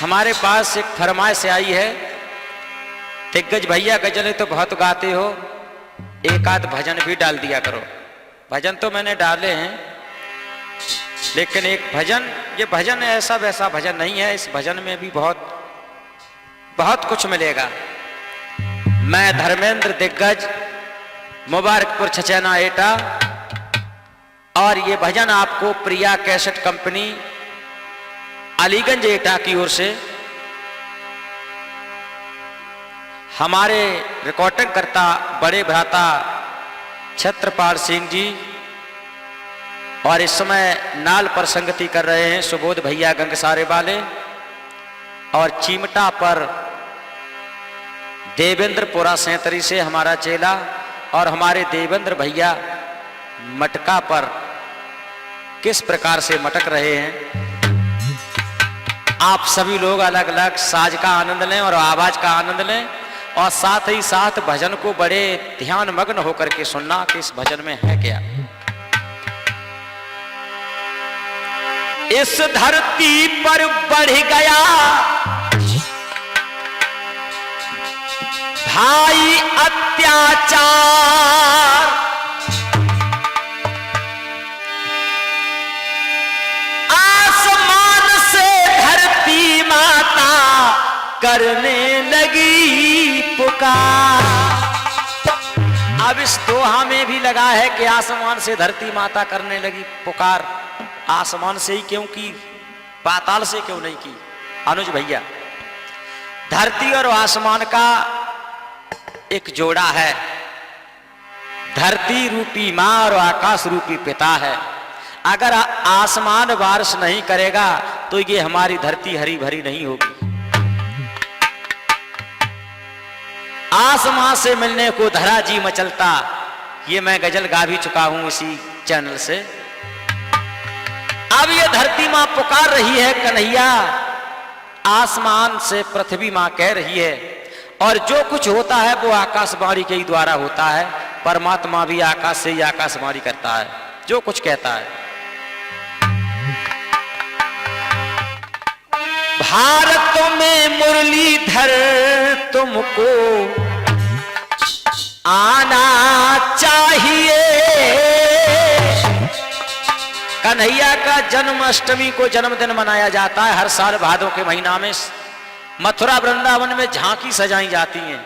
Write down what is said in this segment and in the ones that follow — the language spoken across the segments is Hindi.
हमारे पास एक फरमाइश आई है, दिग्गज भैया गजलें तो बहुत गाते हो, एक आध भजन भी डाल दिया करो। भजन तो मैंने डाले हैं, लेकिन एक भजन, ये भजन ऐसा वैसा भजन नहीं है, इस भजन में भी बहुत बहुत कुछ मिलेगा। मैं धर्मेंद्र दिग्गज, मुबारकपुर छचैना एटा, और ये भजन आपको प्रिया कैसेट कंपनी अलीगंज एटा की ओर से हमारे रिकॉर्डिंग करता बड़े भ्राता छत्रपाल सिंह जी, और इस समय नाल पर संगति कर रहे हैं सुबोध भैया गंगसारे वाले, और चीमटा पर देवेंद्र पुरा सैंतरी से हमारा चेला, और हमारे देवेंद्र भैया मटका पर किस प्रकार से मटक रहे हैं। आप सभी लोग अलग अलग साज का आनंद लें और आवाज का आनंद लें, और साथ ही साथ भजन को बड़े ध्यान मग्न होकर के सुनना कि इस भजन में है क्या। इस धरती पर बढ़ गया भाई अत्याचार, आसमान से धरती माता करने लगी पुकार। अब इस दोहा में भी लगा है कि आसमान से धरती माता करने लगी पुकार। आसमान से ही क्यों की, पाताल से क्यों नहीं की? अनुज भैया, धरती और आसमान का एक जोड़ा है। धरती रूपी मां और आकाश रूपी पिता है। अगर आसमान बारिश नहीं करेगा तो ये हमारी धरती हरी भरी नहीं होगी। आसमां से मिलने को धरा जी मचलता, ये मैं गजल गा भी चुका हूं इसी चैनल से। अब ये धरती मां पुकार रही है कन्हैया, आसमान से पृथ्वी मां कह रही है, और जो कुछ होता है वो आकाशवाणी के ही द्वारा होता है। परमात्मा भी आकाश से ही आकाशवाणी करता है, जो कुछ कहता है। भारत में मुरलीधर तुमको आना चाहिए। कन्हैया का जन्माष्टमी को जन्मदिन मनाया जाता है हर साल भादों के महीना में। मथुरा वृंदावन में झांकी सजाई जाती हैं,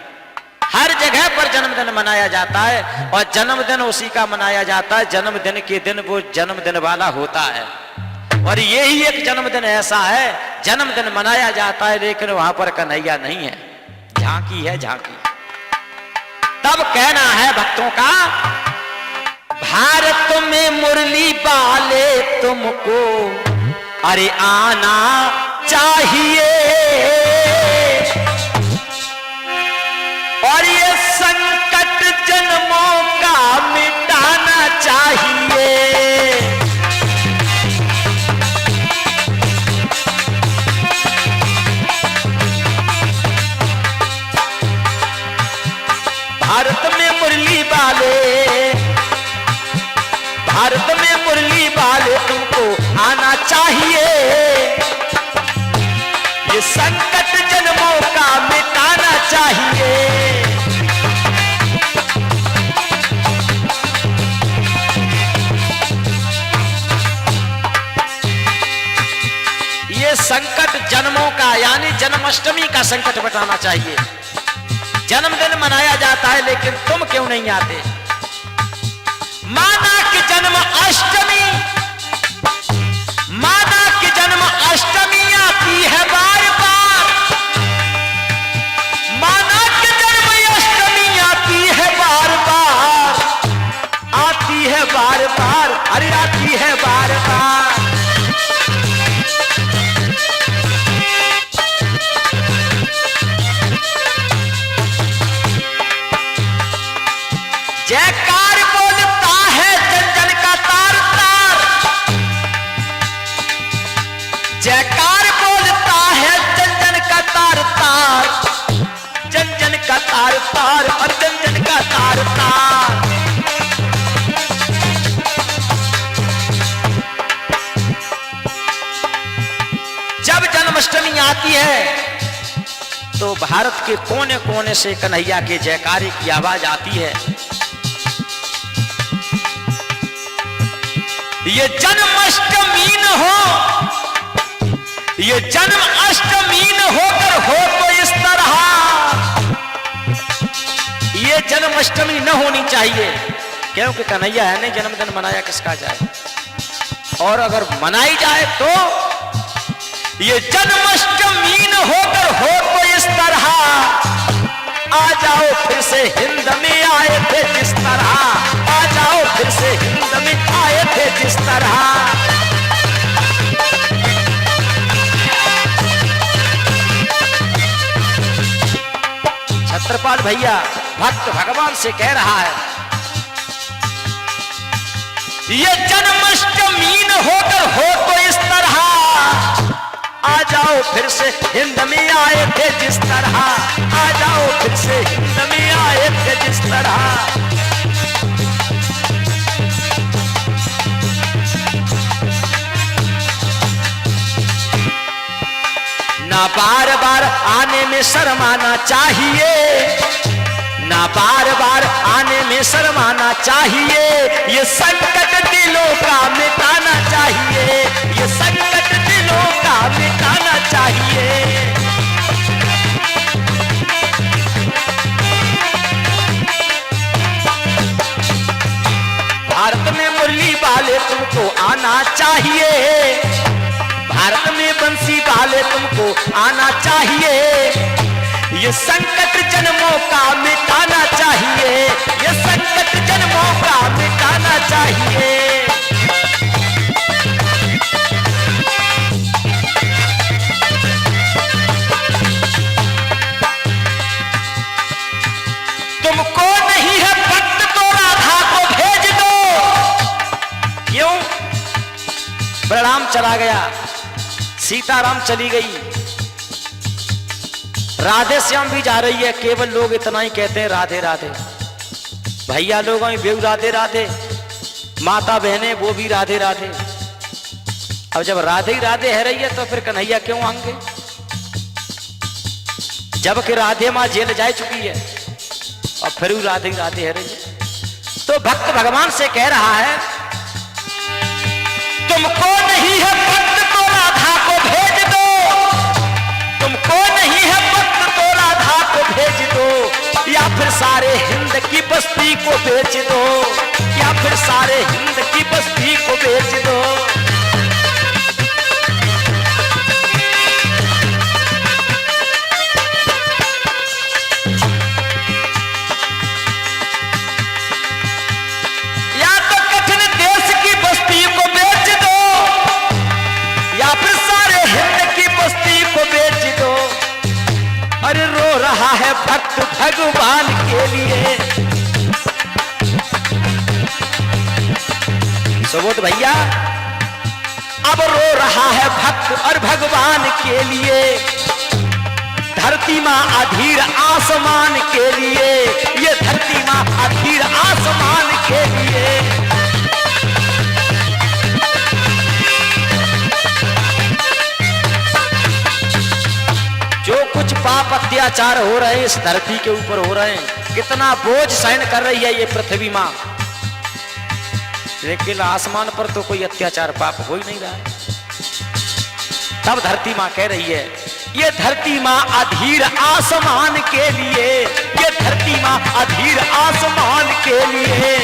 हर जगह पर जन्मदिन मनाया जाता है, और जन्मदिन उसी का मनाया जाता है जन्मदिन के दिन वो जन्मदिन वाला होता है। और यही एक जन्मदिन ऐसा है, जन्मदिन मनाया जाता है लेकिन वहां पर कन्हैया नहीं है, झांकी है झांकी। तब कहना है भक्तों का, भारत में मुरली वाले तुमको अरे आना चाहिए, और ये संकट जन्मों का मिटाना चाहिए। भारत में मुरली वाले, भारत में मुरली वाले तुमको आना चाहिए, ये संकट जन्मों का मिटाना चाहिए। ये संकट जन्मों का यानी जन्माष्टमी का संकट मिटाना चाहिए। जन्मदिन मनाया जाता है लेकिन तुम क्यों नहीं आते? माना कि जन्म अष्टमी, माना कि जन्म अष्टमी आती है बार बार, माना कि जन्म अष्टमी आती है बार बार, आती है बार बार, अरे आती है बार बार। जयकार बोलता है जन जन का तार तार, जयकार बोलता है जन जन का तार तार, जन जन का तार तार, और जन जन का तार तार। आती है तो भारत के कोने कोने से कन्हैया के जयकारे की आवाज आती है। ये जन्माष्टमी न हो, ये जन्माष्टमी न होकर हो तो इस तरह, ये जन्माष्टमी न होनी चाहिए, क्योंकि कन्हैया है नहीं, जन्मदिन मनाया किसका जाए, और अगर मनाई जाए तो ये जन्माष्टमी न होकर हो तो इस तरह, आ जाओ फिर से हिंद में आए थे जिस तरह, आ जाओ फिर से हिंद में आए थे जिस तरह। छत्रपाल भैया भक्त भगवान से कह रहा है, ये जन्माष्टमी न होकर हो तो इस तरह, आ जाओ फिर से हिंद में आए थे जिस तरह, आ जाओ फिर से हिंद में आए थे जिस तरह। ना बार बार आने में शर्माना चाहिए, ना बार बार आने में शर्माना चाहिए, ये संकट दिलों का मिटाना चाहिए, ये संकट दिलों का मिटाना चाहिए। भारत में मुरली वाले तुमको आना चाहिए, भारत में बंसी वाले तुमको आना चाहिए, ये संकट जन्मों का मिटाना चाहिए, ये संकट जन्मों का मिटाना चाहिए। तुमको नहीं है भक्त तो राधा को भेज दो। क्यों? बलराम चला गया, सीताराम चली गई, राधे श्याम भी जा रही है, केवल लोग इतना ही कहते हैं राधे राधे। भैया लोग बेऊ राधे राधे, माता बहनें वो भी राधे राधे। अब जब राधे ही राधे है रही है तो फिर कन्हैया क्यों आएंगे, जबकि राधे माँ जेल जा चुकी है और फिर राधे ही राधे है रही है। तो भक्त भगवान से कह रहा है, तुमको नहीं है भक्त तो राधा को भेज दो, तुमको नहीं है भक्त तो राधा को भेज दो, या फिर सारे हिंद की बस्ती को बेच दो, या फिर सारे हिंद की बस्ती को बेच दो। या तो कठिन देश की बस्ती को बेच दो, या फिर सारे हिंद की बस्ती को बेच दो। अरे रो रहा है भक्त भगवान के लिए। सुबोध भैया अब रो रहा है भक्त और भगवान के लिए, धरती माँ अधीर आसमान के लिए, ये धरती माँ अधीर आसमान के लिए। जो कुछ पाप अत्याचार हो रहे हैं इस धरती के ऊपर हो रहे हैं, कितना बोझ सहन कर रही है ये पृथ्वी माँ, लेकिन आसमान पर तो कोई अत्याचार पाप हो ही नहीं रहा है। तब धरती माँ कह रही है, ये धरती माँ अधीर आसमान के लिए, ये धरती माँ अधीर आसमान के लिए।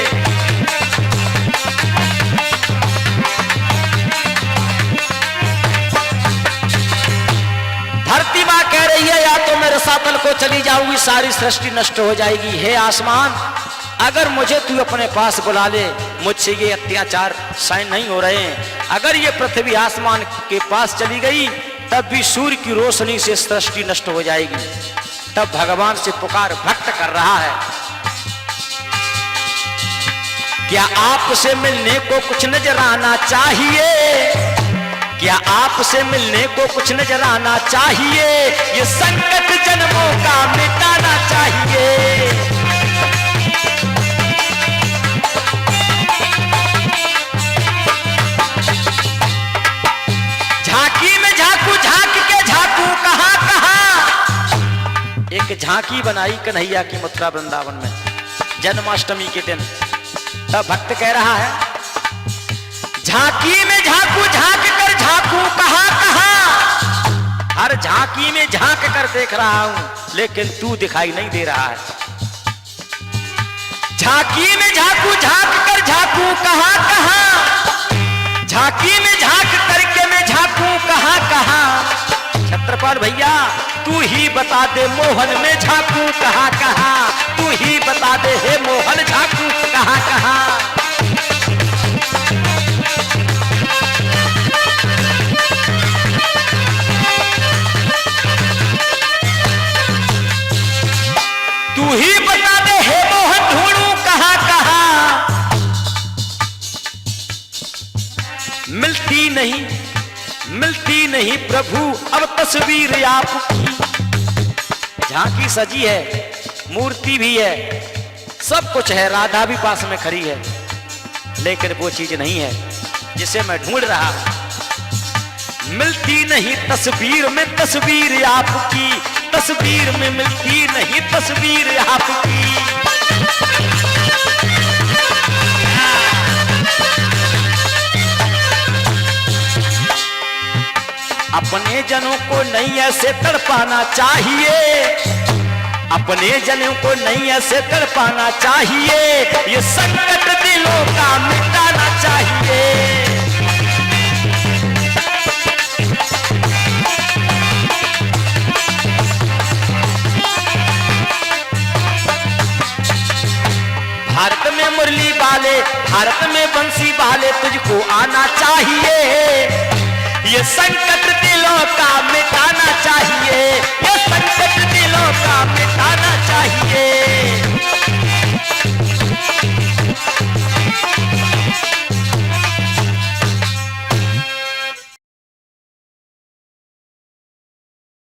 धरती माँ कह रही है, या तो मैं रसातल को चली जाऊंगी, सारी सृष्टि नष्ट हो जाएगी। हे आसमान, अगर मुझे तू अपने पास बुला ले, मुझसे ये अत्याचार सहन नहीं हो रहे हैं। अगर ये पृथ्वी आसमान के पास चली गई तब भी सूर्य की रोशनी से सृष्टि नष्ट हो जाएगी। तब भगवान से पुकार भक्त कर रहा है, क्या आपसे मिलने को कुछ नजर आना चाहिए, क्या आपसे मिलने को कुछ नजर आना चाहिए, ये संकट जन्मों का मिटाना चाहिए। झांकी में झांकू, झांक के झांकू एक झांकी बनाई कन्हैया की मथुरा वृंदावन में जन्माष्टमी के दिन। तब भक्त कह रहा है, झांकी में झांकू झांक कर झांकू कहां कहां, हर झांकी में झांक कर देख रहा हूं लेकिन तू दिखाई नहीं दे रहा है। झांकी में झांकू झांक कर झांकू कहां कहां, झांकी में झांक करके मैं झांकू कहां कहां। छत्रपाल भैया तू ही बता दे मोहन में झांकू कहां कहां, तू ही बता दे हे मोहन झांकू कहां कहां। तू ही बता दे हे मोहन ढूंढू कहां कहां। मिलती नहीं प्रभु अब तस्वीर आपकी। झांकी सजी है, मूर्ति भी है, सब कुछ है, राधा भी पास में खड़ी है, लेकिन वो चीज नहीं है जिसे मैं ढूंढ रहा हूं। मिलती नहीं तस्वीर में तस्वीर आपकी, तस्वीर में मिलती नहीं तस्वीर आपकी। अपने जनों को नहीं ऐसे तड़पाना चाहिए, अपने जनों को नहीं ऐसे तड़पाना चाहिए, ये संकट दिलों का मिटाना चाहिए। भारत में मुरली वाले, भारत में बंसी वाले, तुझको आना चाहिए, ये संकट